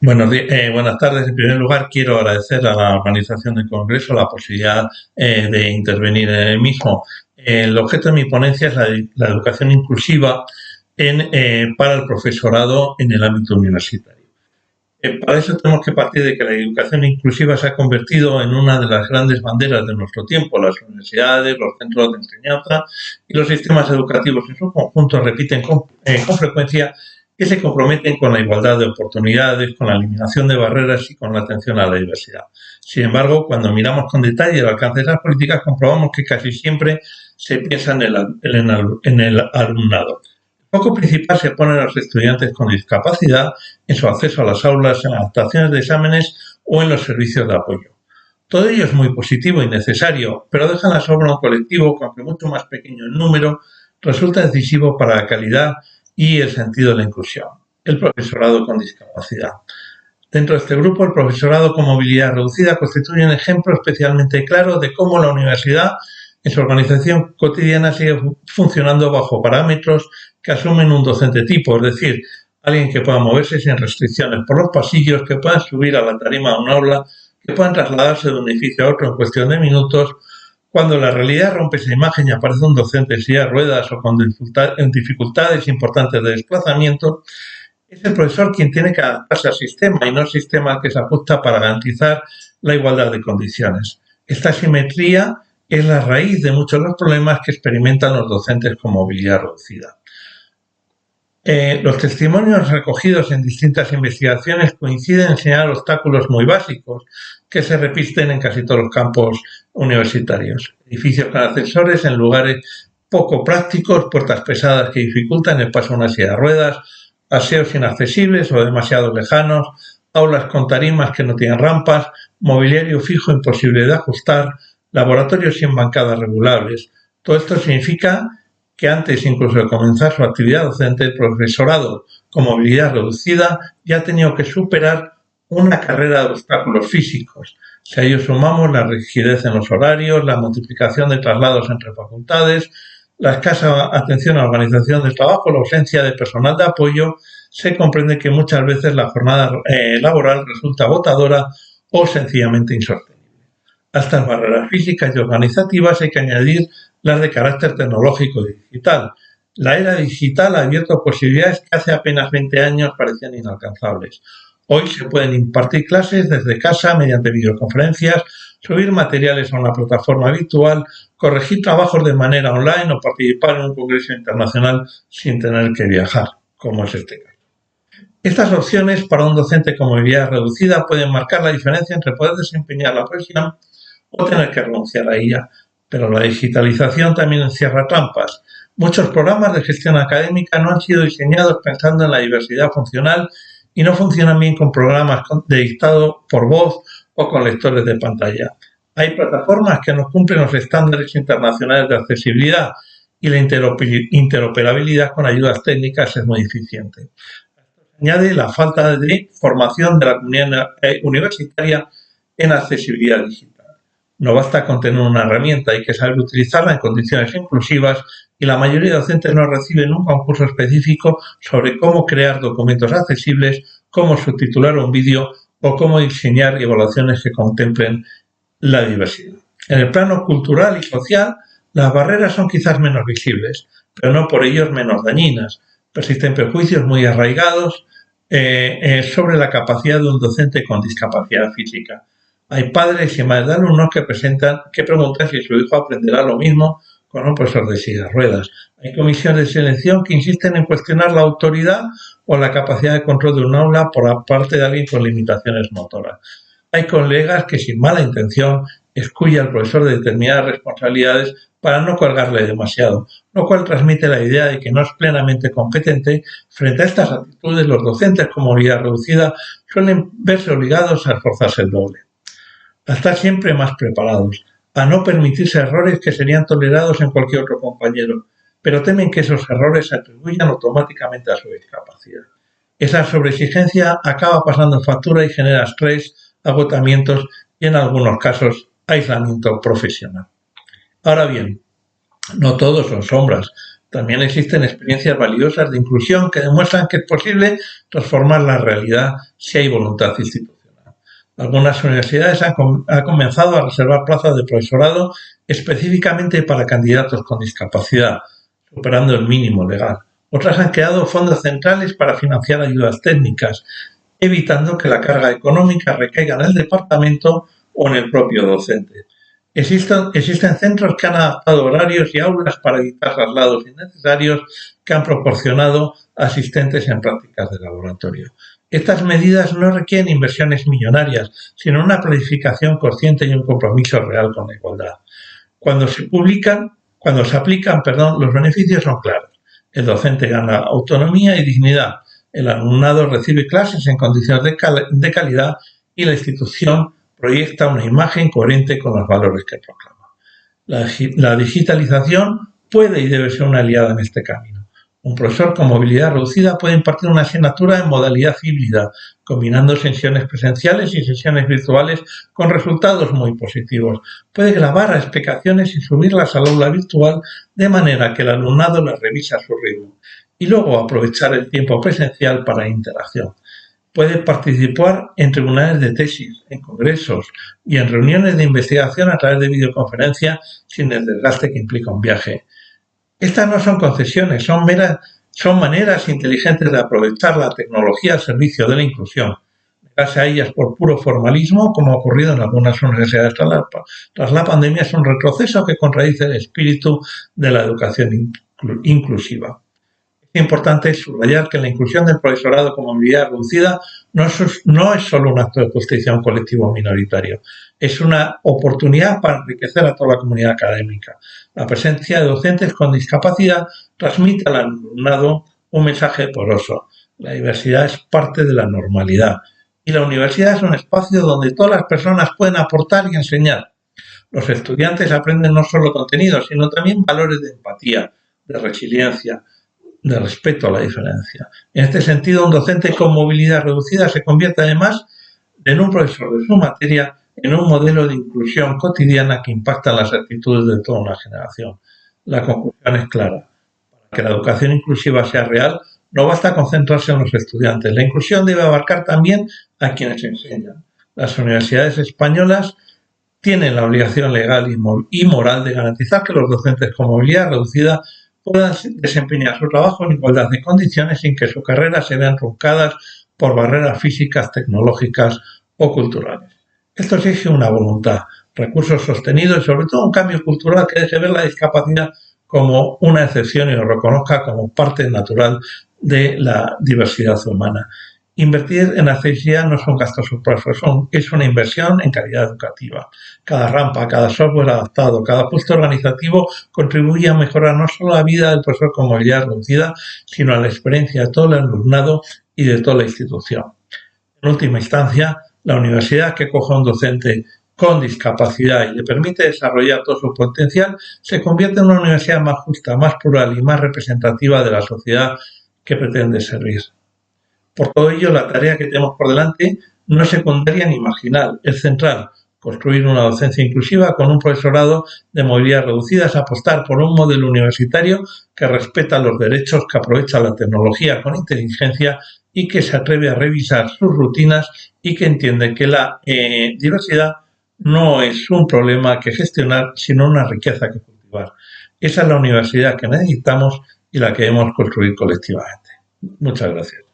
Buenas tardes. En primer lugar, quiero agradecer a la organización del Congreso la posibilidad de intervenir en el mismo. El objeto de mi ponencia es la educación inclusiva para el profesorado en el ámbito universitario. Para eso tenemos que partir de que la educación inclusiva se ha convertido en una de las grandes banderas de nuestro tiempo. Las universidades, los centros de enseñanza y los sistemas educativos en su conjunto repiten con frecuencia que se comprometen con la igualdad de oportunidades, con la eliminación de barreras y con la atención a la diversidad. Sin embargo, cuando miramos con detalle el alcance de las políticas, comprobamos que casi siempre se piensa en el alumnado. El foco principal se pone en los estudiantes con discapacidad, en su acceso a las aulas, en las adaptaciones de exámenes o en los servicios de apoyo. Todo ello es muy positivo y necesario, pero deja la sobra un colectivo que, aunque mucho más pequeño en número, resulta decisivo para la calidad y el sentido de la inclusión: el profesorado con discapacidad. Dentro de este grupo, el profesorado con movilidad reducida constituye un ejemplo especialmente claro de cómo la universidad, en su organización cotidiana, sigue funcionando bajo parámetros que asumen un docente tipo, es decir, alguien que pueda moverse sin restricciones por los pasillos, que pueda subir a la tarima de un aula, que puedan trasladarse de un edificio a otro en cuestión de minutos. Cuando la realidad rompe esa imagen y aparece un docente en silla de ruedas o con dificultades importantes de desplazamiento, es el profesor quien tiene que adaptarse al sistema y no el sistema al que se ajusta para garantizar la igualdad de condiciones. Esta asimetría es la raíz de muchos de los problemas que experimentan los docentes con movilidad reducida. Los testimonios recogidos en distintas investigaciones coinciden en señalar obstáculos muy básicos que se repiten en casi todos los campos universitarios: edificios con ascensores en lugares poco prácticos, puertas pesadas que dificultan el paso a una silla de ruedas, aseos inaccesibles o demasiado lejanos, aulas con tarimas que no tienen rampas, mobiliario fijo imposible de ajustar, laboratorios sin bancadas regulables. Todo esto significa que antes incluso de comenzar su actividad docente, el profesorado con movilidad reducida ya ha tenido que superar una carrera de obstáculos físicos. Si a ello sumamos la rigidez en los horarios, la multiplicación de traslados entre facultades, la escasa atención a la organización del trabajo, la ausencia de personal de apoyo, se comprende que muchas veces la jornada laboral resulta agotadora o sencillamente insostenible. A estas barreras físicas y organizativas hay que añadir las de carácter tecnológico y digital. La era digital ha abierto posibilidades que hace apenas 20 años parecían inalcanzables. Hoy se pueden impartir clases desde casa mediante videoconferencias, subir materiales a una plataforma virtual, corregir trabajos de manera online o participar en un congreso internacional sin tener que viajar, como es este caso. Estas opciones para un docente con movilidad reducida pueden marcar la diferencia entre poder desempeñar la profesión o tener que renunciar a ella. Pero la digitalización también encierra trampas. Muchos programas de gestión académica no han sido diseñados pensando en la diversidad funcional y no funcionan bien con programas de dictado por voz o con lectores de pantalla. Hay plataformas que no cumplen los estándares internacionales de accesibilidad y la interoperabilidad con ayudas técnicas es muy deficiente. Añade la falta de formación de la comunidad universitaria en accesibilidad digital. No basta con tener una herramienta, hay que saber utilizarla en condiciones inclusivas, y la mayoría de docentes no reciben un concurso específico sobre cómo crear documentos accesibles, cómo subtitular un vídeo o cómo diseñar evaluaciones que contemplen la diversidad. En el plano cultural y social, las barreras son quizás menos visibles, pero no por ello menos dañinas. Persisten prejuicios muy arraigados sobre la capacidad de un docente con discapacidad física. Hay padres y madres de alumnos que preguntan si su hijo aprenderá lo mismo con un profesor de silla de ruedas. Hay comisiones de selección que insisten en cuestionar la autoridad o la capacidad de control de un aula por parte de alguien con limitaciones motoras. Hay colegas que, sin mala intención, excluyen al profesor de determinadas responsabilidades para no colgarle demasiado, lo cual transmite la idea de que no es plenamente competente. Frente a estas actitudes, los docentes con movilidad reducida suelen verse obligados a esforzarse el doble, a estar siempre más preparados, a no permitirse errores que serían tolerados en cualquier otro compañero, pero temen que esos errores se atribuyan automáticamente a su discapacidad. Esa sobreexigencia acaba pasando factura y genera estrés, agotamientos y, en algunos casos, aislamiento profesional. Ahora bien, no todos son sombras. También existen experiencias valiosas de inclusión que demuestran que es posible transformar la realidad si hay voluntad institucional. Algunas universidades han comenzado a reservar plazas de profesorado específicamente para candidatos con discapacidad, superando el mínimo legal. Otras han creado fondos centrales para financiar ayudas técnicas, evitando que la carga económica recaiga en el departamento o en el propio docente. Existen centros que han adaptado horarios y aulas para evitar traslados innecesarios, que han proporcionado asistentes en prácticas de laboratorio. Estas medidas no requieren inversiones millonarias, sino una planificación consciente y un compromiso real con la igualdad. Cuando se aplican, los beneficios son claros. El docente gana autonomía y dignidad, el alumnado recibe clases en condiciones de calidad y la institución proyecta una imagen coherente con los valores que proclama. La digitalización puede y debe ser una aliada en este camino. Un profesor con movilidad reducida puede impartir una asignatura en modalidad híbrida, combinando sesiones presenciales y sesiones virtuales con resultados muy positivos. Puede grabar explicaciones y subirlas al aula virtual de manera que el alumnado las revisa a su ritmo y luego aprovechar el tiempo presencial para interacción. Puede participar en tribunales de tesis, en congresos y en reuniones de investigación a través de videoconferencia sin el desgaste que implica un viaje. Estas no son concesiones, son maneras inteligentes de aprovechar la tecnología al servicio de la inclusión. Negarse a ellas por puro formalismo, como ha ocurrido en algunas universidades tras la pandemia, es un retroceso que contradice el espíritu de la educación inclusiva. Es importante subrayar que la inclusión del profesorado con movilidad reducida no es solo un acto de justicia a un colectivo minoritario, es una oportunidad para enriquecer a toda la comunidad académica. La presencia de docentes con discapacidad transmite al alumnado un mensaje poderoso. La diversidad es parte de la normalidad y la universidad es un espacio donde todas las personas pueden aportar y enseñar. Los estudiantes aprenden no solo contenidos, sino también valores de empatía, de resiliencia, de respeto a la diferencia. En este sentido, un docente con movilidad reducida se convierte además en un profesor de su materia, en un modelo de inclusión cotidiana que impacta en las actitudes de toda una generación. La conclusión es clara. Para que la educación inclusiva sea real, no basta concentrarse en los estudiantes. La inclusión debe abarcar también a quienes enseñan. Las universidades españolas tienen la obligación legal y moral de garantizar que los docentes con movilidad reducida puedan desempeñar su trabajo en igualdad de condiciones sin que su carrera se vean truncadas por barreras físicas, tecnológicas o culturales. Esto exige una voluntad, recursos sostenidos y sobre todo un cambio cultural que deje ver la discapacidad como una excepción y lo reconozca como parte natural de la diversidad humana. Invertir en accesibilidad no es un gasto superfluo, es una inversión en calidad educativa. Cada rampa, cada software adaptado, cada puesto organizativo contribuye a mejorar no solo la vida del profesor con movilidad reducida, sino a la experiencia de todo el alumnado y de toda la institución. En última instancia, la universidad que coja a un docente con discapacidad y le permite desarrollar todo su potencial, se convierte en una universidad más justa, más plural y más representativa de la sociedad que pretende servir. Por todo ello, la tarea que tenemos por delante no es secundaria ni marginal, es central. Construir una docencia inclusiva con un profesorado de movilidad reducida es apostar por un modelo universitario que respeta los derechos, que aprovecha la tecnología con inteligencia y que se atreve a revisar sus rutinas y que entiende que la diversidad no es un problema que gestionar, sino una riqueza que cultivar. Esa es la universidad que necesitamos y la que debemos construir colectivamente. Muchas gracias.